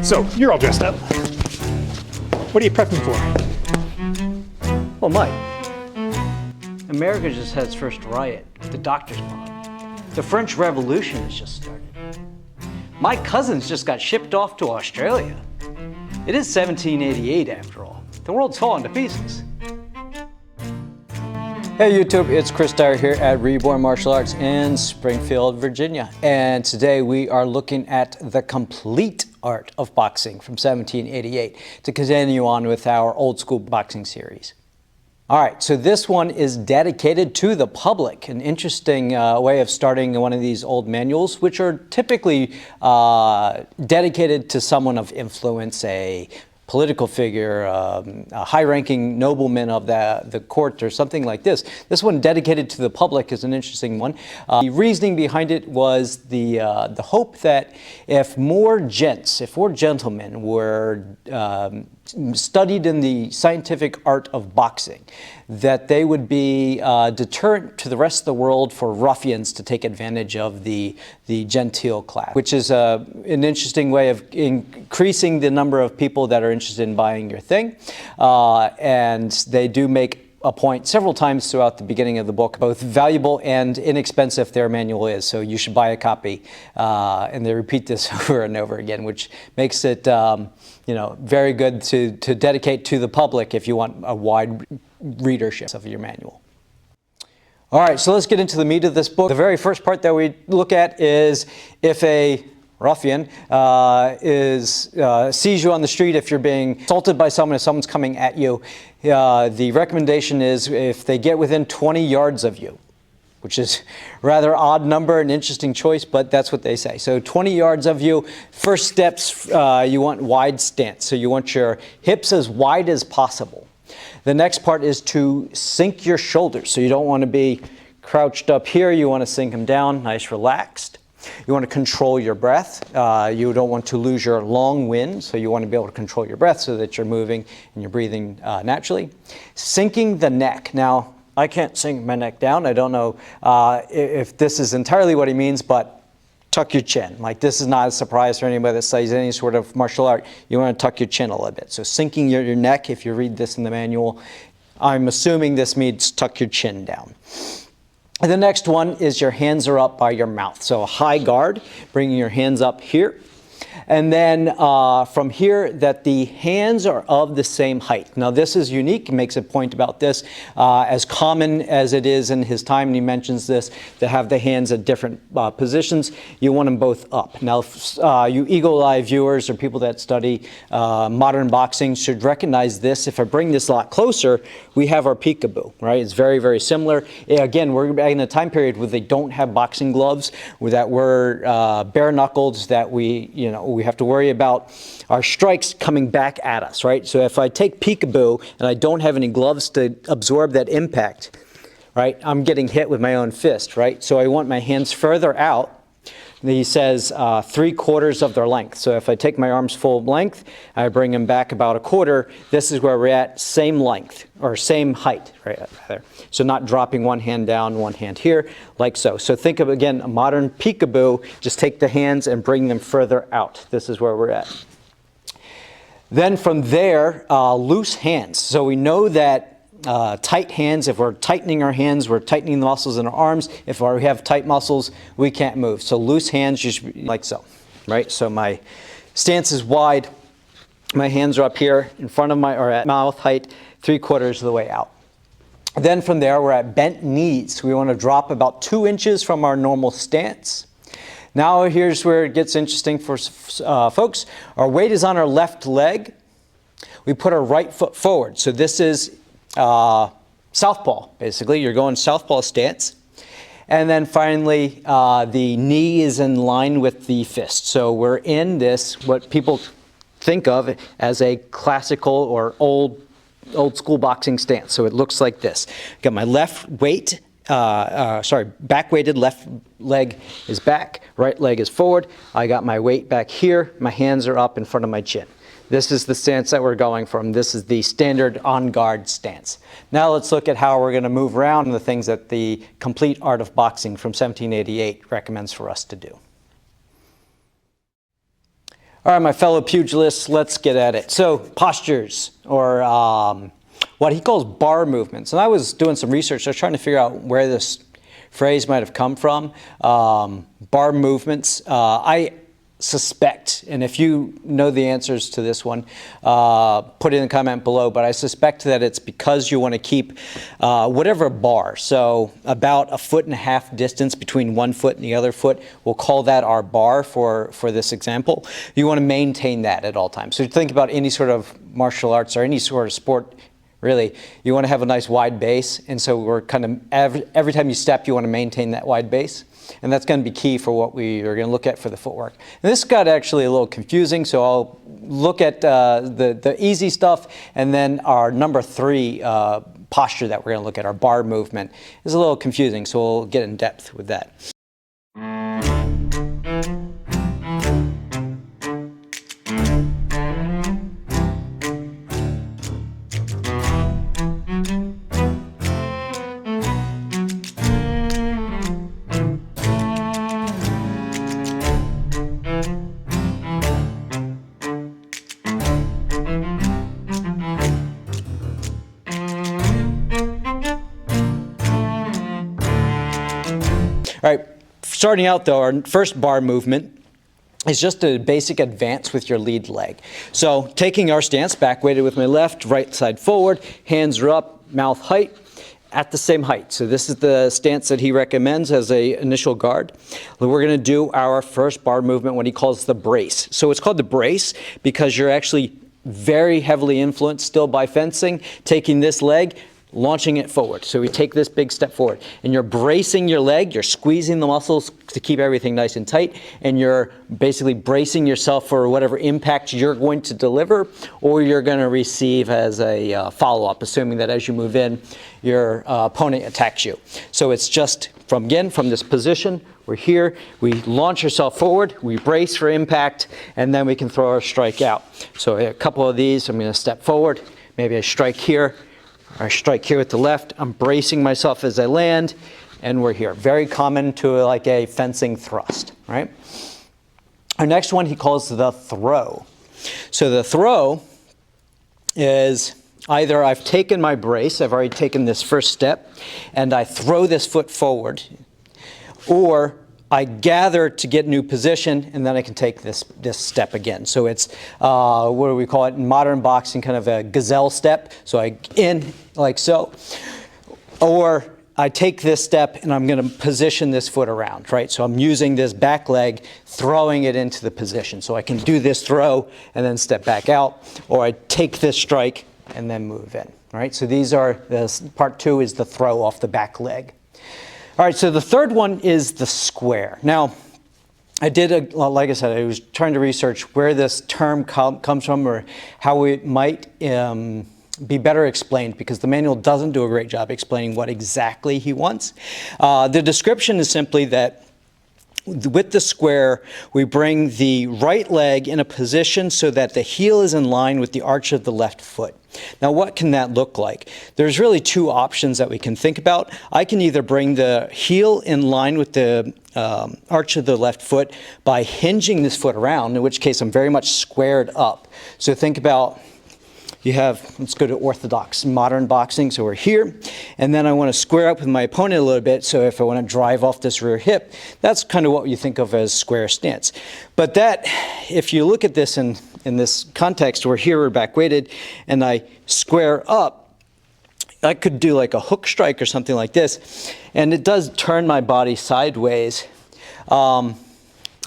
So, you're all dressed up. What are you prepping for? Well, Mike, America just had its first riot, the doctor's mob. The French Revolution has just started. My cousins just got shipped off to Australia. It is 1788 after all. The world's falling to pieces. Hey YouTube, it's Chris Dyer here at Reborn Martial Arts in Springfield, Virginia. And today we are looking at the complete art of boxing from 1788 to continue on with our old school boxing series. All right, so this one is dedicated to the public, an interesting way of starting one of these old manuals, which are typically dedicated to someone of influence, a political figure, a high-ranking nobleman of the court or something like this. This one dedicated to the public is an interesting one. The reasoning behind it was the hope that if more gentlemen were studied in the scientific art of boxing, that they would be deterrent to the rest of the world for ruffians to take advantage of the genteel class, which is an interesting way of increasing the number of people that are interested in buying your thing. And they do make a point several times throughout the beginning of the book, both valuable and inexpensive their manual is, so you should buy a copy. And they repeat this over and over again, which makes it you know, very good to dedicate to the public if you want a wide readership of your manual. All right, so let's get into the meat of this book. The very first part that we look at is if a ruffian sees you on the street, if you're being assaulted by someone, if someone's coming at you, the recommendation is if they get within 20 yards of you, which is a rather odd number, an interesting choice, but that's what they say. So 20 yards of you. First steps, you want wide stance. So you want your hips as wide as possible. The next part is to sink your shoulders. So you don't want to be crouched up here. You want to sink them down, nice relaxed. You want to control your breath. You don't want to lose your long wind, so you want to be able to control your breath so that you're moving and you're breathing naturally. Sinking the neck. Now, I can't sink my neck down. I don't know if this is entirely what he means, but tuck your chin. Like, this is not a surprise for anybody that studies any sort of martial art. You want to tuck your chin a little bit. So sinking your neck, if you read this in the manual, I'm assuming this means tuck your chin down. And the next one is your hands are up by your mouth. So a high guard, bringing your hands up here. And then from here, that the hands are of the same height. Now, this is unique. He makes a point about this. As common as it is in his time, and he mentions this, to have the hands at different positions, you want them both up. Now, you eagle-eye viewers or people that study modern boxing should recognize this. If I bring this a lot closer, we have our peekaboo, right? It's very, very similar. Again, we're in a time period where they don't have boxing gloves, that we're bare-knuckled, that we have to worry about our strikes coming back at us, right? So if I take peekaboo and I don't have any gloves to absorb that impact, right, I'm getting hit with my own fist, right? So I want my hands further out. He says 3/4 of their length. So if I take my arms full length, I bring them back about a quarter. This is where we're at, same length, or same height, right there. So not dropping one hand down, one hand here, like so. So think of, again, a modern peekaboo. Just take the hands and bring them further out. This is where we're at. Then from there, loose hands. So we know that tight hands, if we're tightening our hands, we're tightening the muscles in our arms. If we have tight muscles, we can't move. So loose hands, you should be like so, right? So my stance is wide. My hands are up here in front of or at mouth height, 3/4 of the way out. Then from there, we're at bent knees. We want to drop about 2 inches from our normal stance. Now here's where it gets interesting for folks. Our weight is on our left leg. We put our right foot forward. So this is southpaw, basically. You're going southpaw stance. And then finally, the knee is in line with the fist. So we're in this, what people think of as a classical or old school boxing stance. So it looks like this. Got my left weight, back weighted, left leg is back, right leg is forward. I got my weight back here. My hands are up in front of my chin. This is the stance that we're going from. This is the standard on-guard stance. Now let's look at how we're going to move around and the things that the Complete Art of Boxing from 1788 recommends for us to do. All right, my fellow pugilists, let's get at it. So postures, or what he calls bar movements. And I was doing some research. I was trying to figure out where this phrase might have come from. Bar movements. I suspect, and if you know the answers to this one, put it in the comment below, but I suspect that it's because you want to keep whatever bar, so about 1.5 foot distance between one foot and the other foot, we'll call that our bar for this example. You want to maintain that at all times. So think about any sort of martial arts or any sort of sport, really, you want to have a nice wide base, and so we're kind of, every time you step, you want to maintain that wide base. And that's going to be key for what we are going to look at for the footwork. And this got actually a little confusing, so I'll look at the easy stuff, and then our number 3 posture that we're going to look at, our bar movement, is a little confusing, so we'll get in depth with that. All right, starting out though, our first bar movement is just a basic advance with your lead leg. So taking our stance, back weighted with my left, right side forward, hands are up, mouth height, at the same height. So this is the stance that he recommends as an initial guard. We're going to do our first bar movement, what he calls the brace. So it's called the brace because you're actually very heavily influenced still by fencing, taking this leg, launching it forward. So we take this big step forward, and you're bracing your leg, you're squeezing the muscles to keep everything nice and tight, and you're basically bracing yourself for whatever impact you're going to deliver or you're going to receive as a follow-up, assuming that as you move in, your opponent attacks you. So it's just from this position, we're here, we launch ourselves forward, we brace for impact, and then we can throw our strike out. So a couple of these, I'm going to step forward, maybe I strike here, I strike here with the left, I'm bracing myself as I land, and we're here. Very common to like a fencing thrust, right? Our next one he calls the throw. So the throw is either I've taken my brace, I've already taken this first step, and I throw this foot forward, or I gather to get new position, and then I can take this step again. So it's, what do we call it in modern boxing, kind of a gazelle step. So I in like so. Or I take this step, and I'm going to position this foot around, right? So I'm using this back leg, throwing it into the position. So I can do this throw, and then step back out. Or I take this strike, and then move in, right? So these are, part 2 is the throw off the back leg. All right, so the third one is the square. Now, like I said, I was trying to research where this term comes from or how it might be better explained, because the manual doesn't do a great job explaining what exactly he wants. The description is simply that with the square, we bring the right leg in a position so that the heel is in line with the arch of the left foot. Now, what can that look like? There's really 2 options that we can think about. I can either bring the heel in line with the arch of the left foot by hinging this foot around, in which case I'm very much squared up. So think about, you have, let's go to orthodox modern boxing. So we're here, and then I want to square up with my opponent a little bit. So if I want to drive off this rear hip, that's kind of what you think of as square stance. But that, if you look at this in this context, we're here, we're back weighted, and I square up, I could do like a hook strike or something like this, and it does turn my body sideways.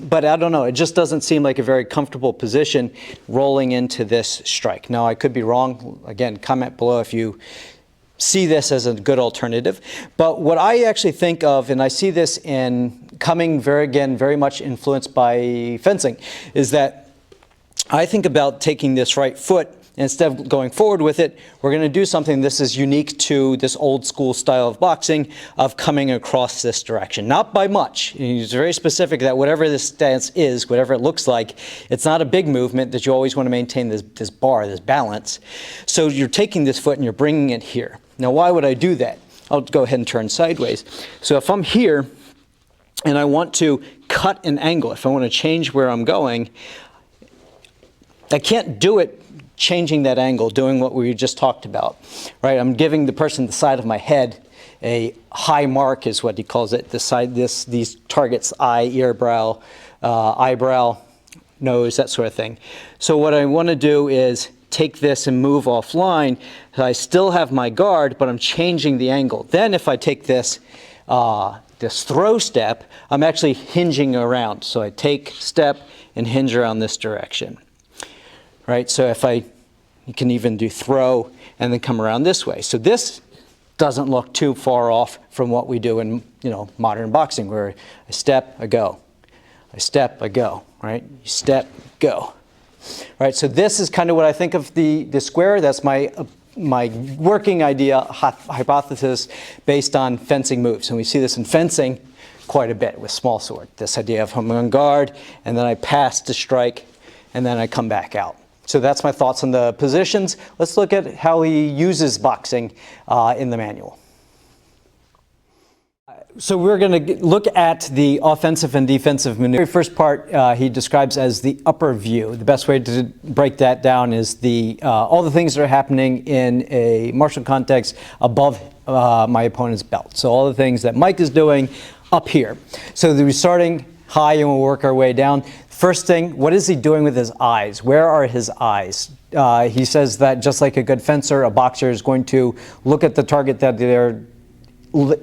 But I don't know, it just doesn't seem like a very comfortable position rolling into this strike. Now, I could be wrong. Again, comment below if you see this as a good alternative. But what I actually think of, and I see this in coming very much influenced by fencing, is that I think about taking this right foot, and instead of going forward with it, we're going to do something. This is unique to this old school style of boxing, of coming across this direction. Not by much. He's very specific that whatever this stance is, whatever it looks like, it's not a big movement, that you always want to maintain this bar, this balance. So you're taking this foot and you're bringing it here. Now, why would I do that? I'll go ahead and turn sideways. So if I'm here and I want to cut an angle, if I want to change where I'm going, I can't do it changing that angle, doing what we just talked about, right? I'm giving the person the side of my head a high mark is what he calls it. These targets, eye, ear, brow, eyebrow, nose, that sort of thing. So what I want to do is take this and move offline. So I still have my guard, but I'm changing the angle. Then if I take this, this throw step, I'm actually hinging around. So I take step and hinge around this direction. Right? So if you can even do throw and then come around this way. So this doesn't look too far off from what we do in modern boxing, where I step, I go. I step, I go. Right? You step, go. Right? So this is kind of what I think of the square. That's my working idea, hypothesis based on fencing moves. And we see this in fencing quite a bit with small sword. This idea of I'm on guard, and then I pass to strike, and then I come back out. So that's my thoughts on the positions. Let's look at how he uses boxing in the manual. So we're going to look at the offensive and defensive maneuver. The very first part he describes as the upper view. The best way to break that down is all the things that are happening in a martial context above my opponent's belt. So all the things that Mike is doing up here. So we're starting high and we'll work our way down. First thing, what is he doing with his eyes? Where are his eyes? He says that just like a good fencer, a boxer is going to look at the target that they're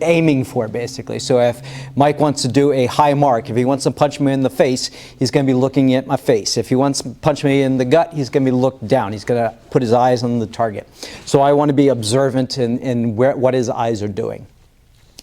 aiming for, basically. So if Mike wants to do a high mark, if he wants to punch me in the face, he's going to be looking at my face. If he wants to punch me in the gut, he's going to be looked down. He's going to put his eyes on the target. So I want to be observant in what his eyes are doing.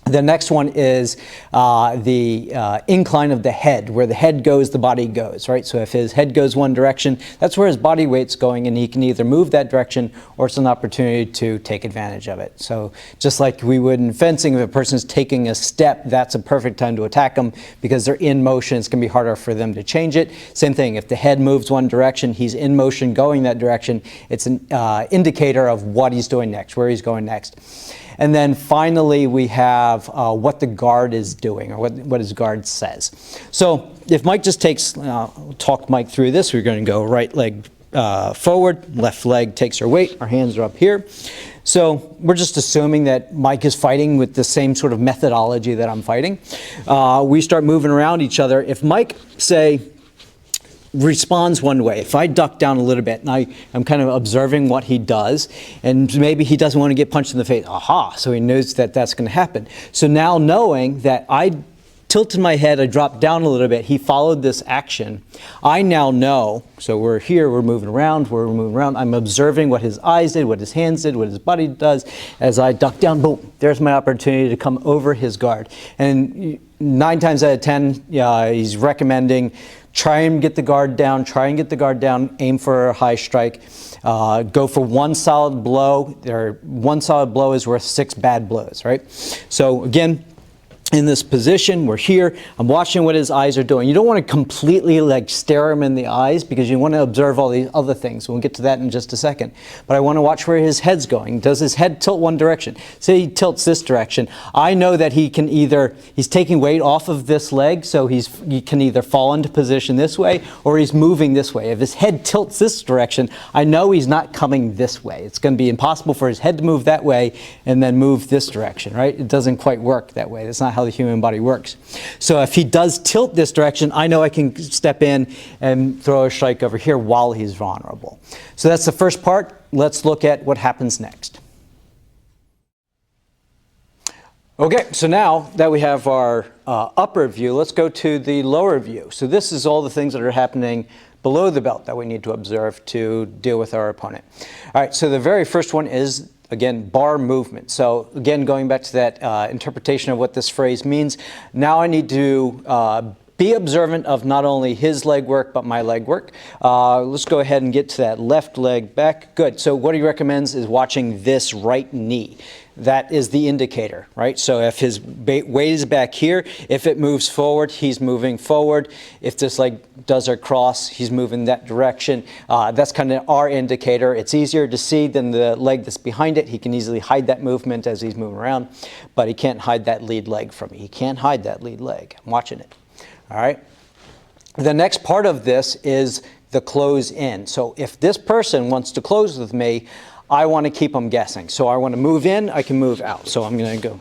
The next one is the incline of the head. Where the head goes, the body goes, right? So if his head goes one direction, that's where his body weight's going, and he can either move that direction or it's an opportunity to take advantage of it. So just like we would in fencing, if a person's taking a step, that's a perfect time to attack them because they're in motion. It's going to be harder for them to change it. Same thing, if the head moves one direction, he's in motion going that direction. It's an indicator of what he's doing next, where he's going next. And then finally, we have what the guard is doing, or what his guard says. So if Mike just takes, talk Mike through this, we're going to go right leg forward, left leg takes our weight, our hands are up here. So we're just assuming that Mike is fighting with the same sort of methodology that I'm fighting. We start moving around each other. If Mike, say, responds one way, if I duck down a little bit and I'm kind of observing what he does, and maybe he doesn't want to get punched in the face, so he knows that that's going to happen. So now knowing that I tilted my head, I dropped down a little bit, he followed this action, I now know, so we're here, we're moving around, I'm observing what his eyes did, what his hands did, what his body does. As I duck down, boom, there's my opportunity to come over his guard. And 9 times out of 10, he's recommending try and get the guard down, aim for a high strike, go for one solid blow. One solid blow is worth 6 bad blows, right? So again, in this position, we're here, I'm watching what his eyes are doing. You don't want to completely stare him in the eyes because you want to observe all these other things. We'll get to that in just a second. But I want to watch where his head's going. Does his head tilt one direction? Say he tilts this direction. I know that he can he's taking weight off of this leg, so he can either fall into position this way or he's moving this way. If his head tilts this direction, I know he's not coming this way. It's going to be impossible for his head to move that way and then move this direction, right? It doesn't quite work that way. That's not how the human body works. So if he does tilt this direction, I know I can step in and throw a strike over here while he's vulnerable. So that's the first part. Let's look at what happens next. Okay, so now that we have our upper view, let's go to the lower view. So this is all the things that are happening below the belt that we need to observe to deal with our opponent. All right, so the very first one is, again, bar movement. So again, going back to that interpretation of what this phrase means, now I need to be observant of not only his leg work, but my leg work. Let's go ahead and get to that left leg back. Good. So what he recommends is watching this right knee. That is the indicator, right? So if his weight is back here, if it moves forward, he's moving forward. If this leg does a cross, he's moving that direction. That's kind of our indicator. It's easier to see than the leg that's behind it. He can easily hide that movement as he's moving around, but he can't hide that lead leg from me. He can't hide that lead leg. I'm watching it. All right. The next part of this is the close in. So if this person wants to close with me, I want to keep them guessing. So I want to move in, I can move out. So I'm going to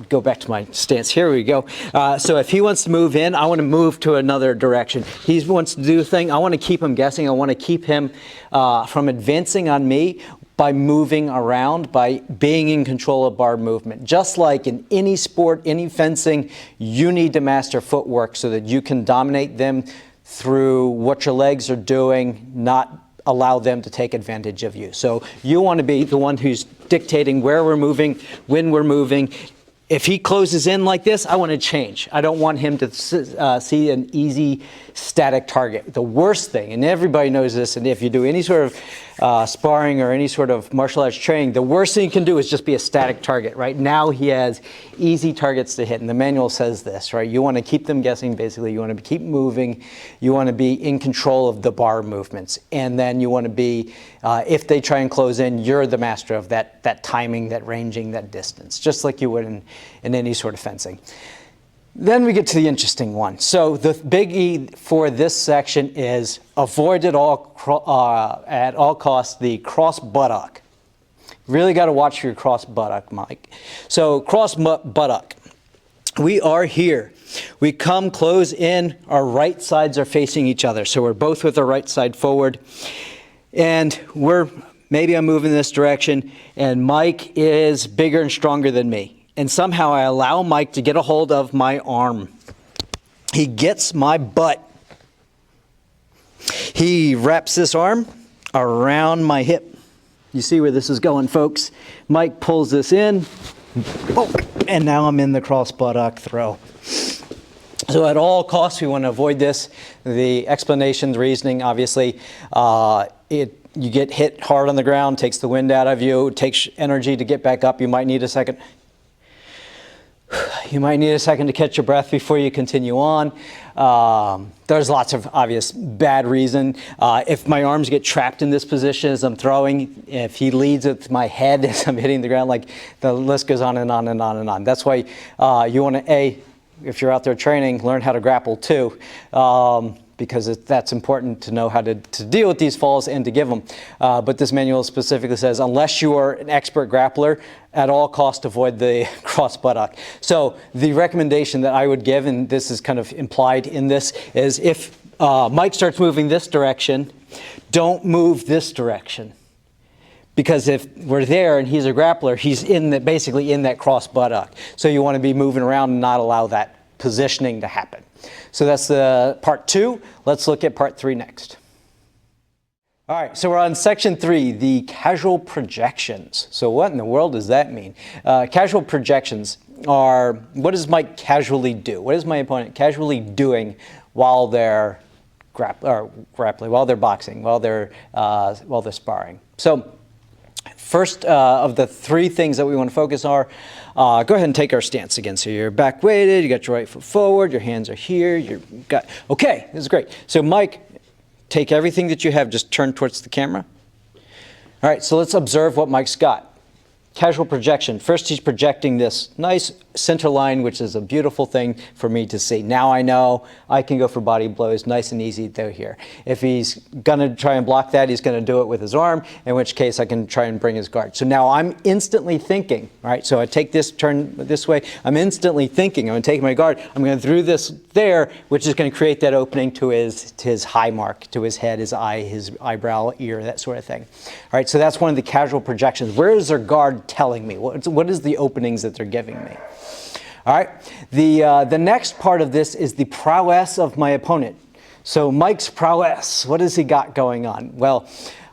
go back to my stance. Here we go. So if he wants to move in, I want to move to another direction. He wants to do a thing, I want to keep him guessing. I want to keep him from advancing on me by moving around, by being in control of bar movement. Just like in any sport, any fencing, you need to master footwork so that you can dominate them through what your legs are doing, not allow them to take advantage of you. So you want to be the one who's dictating where we're moving, when we're moving. If he closes in like this, I want to change. I don't want him to see an easy static target. The worst thing, and everybody knows this, and if you do any sort of sparring or any sort of martial arts training, the worst thing you can do is just be a static target, right? Now he has easy targets to hit, and the manual says this, right? You want to keep them guessing, basically. You want to keep moving. You want to be in control of the bar movements. And then you want to be, if they try and close in, you're the master of that timing, that ranging, that distance, just like you would in any sort of fencing. Then we get to the interesting one. So the biggie for this section is avoid at all costs the cross buttock. Really got to watch for your cross buttock, Mike. So cross buttock. We are here. We come close in. Our right sides are facing each other. So we're both with our right side forward. And maybe I'm moving this direction. And Mike is bigger and stronger than me. And somehow I allow Mike to get a hold of my arm. He gets my butt. He wraps this arm around my hip. You see where this is going, folks? Mike pulls this in, and now I'm in the cross buttock throw. So at all costs, we want to avoid this. The explanation, the reasoning, obviously, you get hit hard on the ground, takes the wind out of you, it takes energy to get back up. You might need a second. You might need a second to catch your breath before you continue on. There's lots of obvious bad reason. If my arms get trapped in this position as I'm throwing, if he leads with my head as I'm hitting the ground, like the list goes on and on and on and on. That's why you want to, if you're out there training, learn how to grapple too. Because that's important to know how to deal with these falls and to give them. But this manual specifically says, unless you are an expert grappler, at all costs avoid the cross buttock. So the recommendation that I would give, and this is kind of implied in this, is if Mike starts moving this direction, don't move this direction. Because if we're there and he's a grappler, he's basically in that cross buttock. So you want to be moving around and not allow that positioning to happen. So that's the part 2. Let's look at part 3 next. All right, so we're on section 3, the casual projections. So what in the world does that mean? Casual projections are, what does Mike casually do? What is my opponent casually doing while they're grappling, while they're boxing, while they're sparring? So first of the 3 things that we want to focus on are, go ahead and take our stance again. So you're back weighted, you got your right foot forward, your hands are here, okay, this is great. So Mike, take everything that you have, just turn towards the camera. All right, so let's observe what Mike's got. Casual projection. First, he's projecting this nice center line, which is a beautiful thing for me to see. Now I know I can go for body blows nice and easy though here. If he's going to try and block that, he's going to do it with his arm, in which case I can try and bring his guard. So now I'm instantly thinking, all right, so I take this, turn this way, I'm instantly thinking, I'm going to take my guard, I'm going to throw this there, which is going to create that opening to his high mark, to his head, his eye, his eyebrow, ear, that sort of thing. All right, so that's one of the casual projections. Where is their guard telling me? What is the openings that they're giving me? All right, the next part of this is the prowess of my opponent. So Mike's prowess, what has he got going on? Well,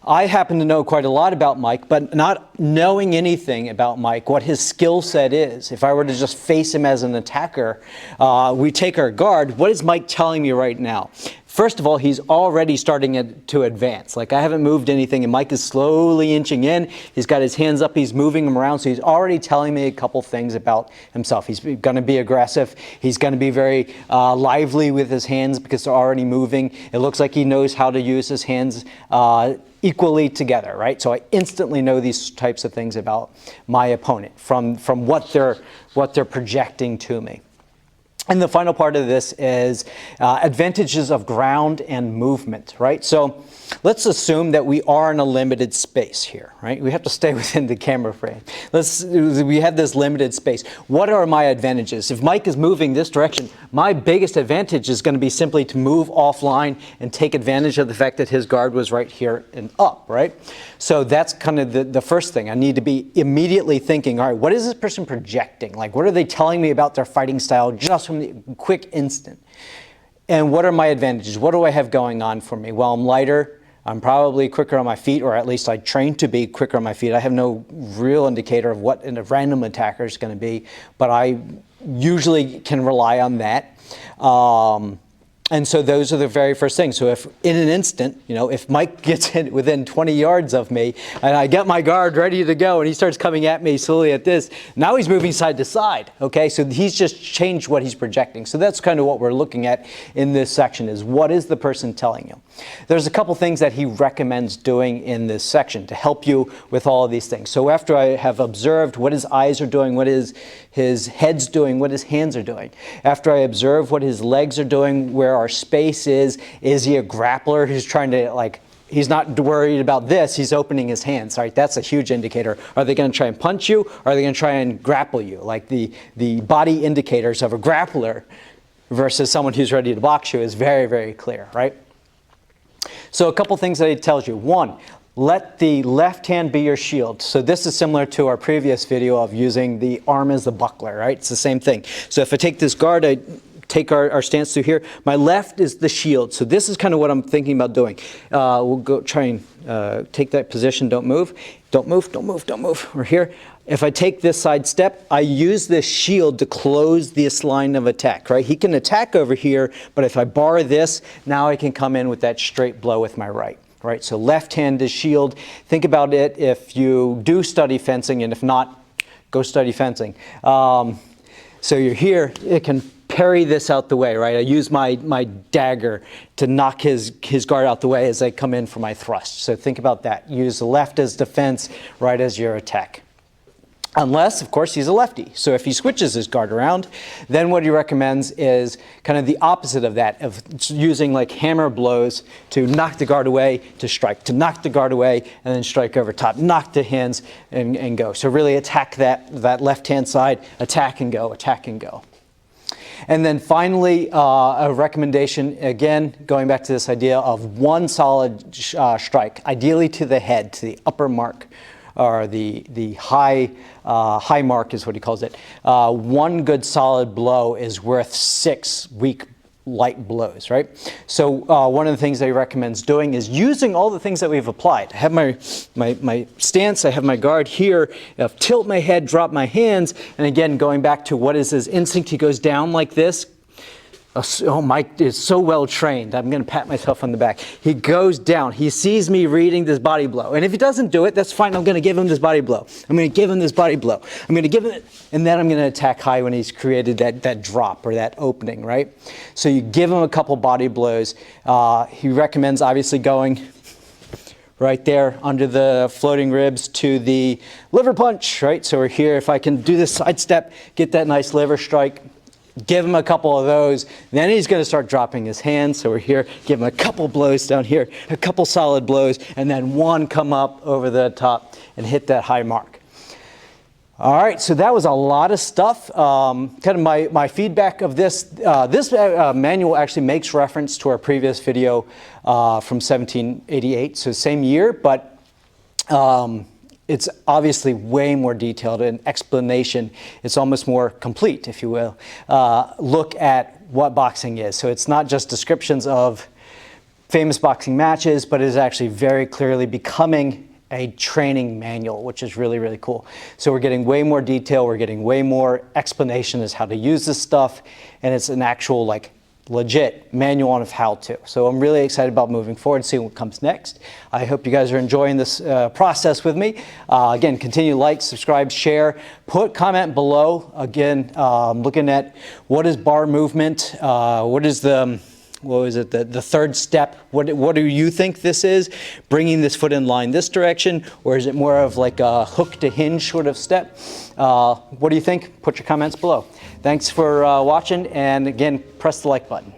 I happen to know quite a lot about Mike, but not knowing anything about Mike, what his skill set is. If I were to just face him as an attacker, we take our guard. What is Mike telling me right now? First of all, he's already starting to advance. Like, I haven't moved anything, and Mike is slowly inching in. He's got his hands up. He's moving them around. So he's already telling me a couple things about himself. He's going to be aggressive. He's going to be very lively with his hands because they're already moving. It looks like he knows how to use his hands equally together, right? So I instantly know these types of things about my opponent from what they're projecting to me. And the final part of this is advantages of ground and movement, right? So let's assume that we are in a limited space here, right? We have to stay within the camera frame. We have this limited space. What are my advantages? If Mike is moving this direction, my biggest advantage is going to be simply to move offline and take advantage of the fact that his guard was right here and up, right? So that's kind of the first thing. I need to be immediately thinking, all right, what is this person projecting? Like, what are they telling me about their fighting style just from the quick instant? And what are my advantages? What do I have going on for me? Well, I'm lighter. I'm probably quicker on my feet, or at least I train to be quicker on my feet. I have no real indicator of what a random attacker is going to be, but I usually can rely on that. And so those are the very first things. So if in an instant, you know, if Mike gets in within 20 yards of me and I get my guard ready to go and he starts coming at me slowly at this, now he's moving side to side, okay? So he's just changed what he's projecting. So that's kind of what we're looking at in this section is what is the person telling you? There's a couple things that he recommends doing in this section to help you with all of these things. So after I have observed what his eyes are doing, what his head's doing, what his hands are doing, after I observe what his legs are doing, where our space is he a grappler who's trying to, like, he's not worried about this, he's opening his hands, right? That's a huge indicator. Are they going to try and punch you, or are they going to try and grapple you? Like the body indicators of a grappler versus someone who's ready to box you is very, very clear, right? So a couple things that it tells you. One, let the left hand be your shield. So this is similar to our previous video of using the arm as the buckler, right? It's the same thing. So if I take this guard, I take our stance through here. My left is the shield. So this is kind of what I'm thinking about doing. We'll go try and take that position. Don't move. Don't move. Don't move. Don't move. We're here. If I take this side step, I use this shield to close this line of attack, right? He can attack over here, but if I bar this, now I can come in with that straight blow with my right. Right, so left hand is shield. Think about it if you do study fencing, and if not, go study fencing. So you're here, it can parry this out the way, right? I use my dagger to knock his guard out the way as I come in for my thrust. So think about that. Use the left as defense, right as your attack. Unless, of course, he's a lefty. So if he switches his guard around, then what he recommends is kind of the opposite of that, of using like hammer blows to knock the guard away, to strike, to knock the guard away, and then strike over top, knock the hands and go. So really attack that left-hand side, attack and go, attack and go. And then finally, a recommendation, again, going back to this idea of one solid strike, ideally to the head, to the upper mark, or the high mark is what he calls it. One good solid blow is worth 6 weak light blows, right? So one of the things that he recommends doing is using all the things that we've applied. I have my stance, I have my guard here, I tilt my head, drop my hands, and again, going back to what is his instinct, he goes down like this. Oh, Mike is so well trained. I'm going to pat myself on the back. He goes down. He sees me reading this body blow. And if he doesn't do it, that's fine. I'm going to give him this body blow. I'm going to give him this body blow. I'm going to give him it. And then I'm going to attack high when he's created that drop or that opening, right? So you give him a couple body blows. He recommends obviously going right there under the floating ribs to the liver punch, right? So we're here. If I can do this side step, get that nice liver strike, give him a couple of those, then he's going to start dropping his hands. So we're here, give him a couple blows down here, a couple solid blows, and then one come up over the top and hit that high mark. All right, so that was a lot of stuff. Kind of my feedback of this. This manual actually makes reference to our previous video from 1788, so same year, but it's obviously way more detailed in explanation. It's almost more complete, if you will. Look at what boxing is. So it's not just descriptions of famous boxing matches, but it is actually very clearly becoming a training manual, which is really, really cool. So we're getting way more detail. We're getting way more explanation as how to use this stuff. And it's an actual, like, legit manual on how to. So I'm really excited about moving forward, seeing what comes next. I hope you guys are enjoying this process with me. Again, continue to like, subscribe, share, put comment below. Again, looking at what is bar movement, what is the third step? What do you think this is? Bringing this foot in line this direction, or is it more of like a hook to hinge sort of step? What do you think? Put your comments below. Thanks for watching, and again, press the like button.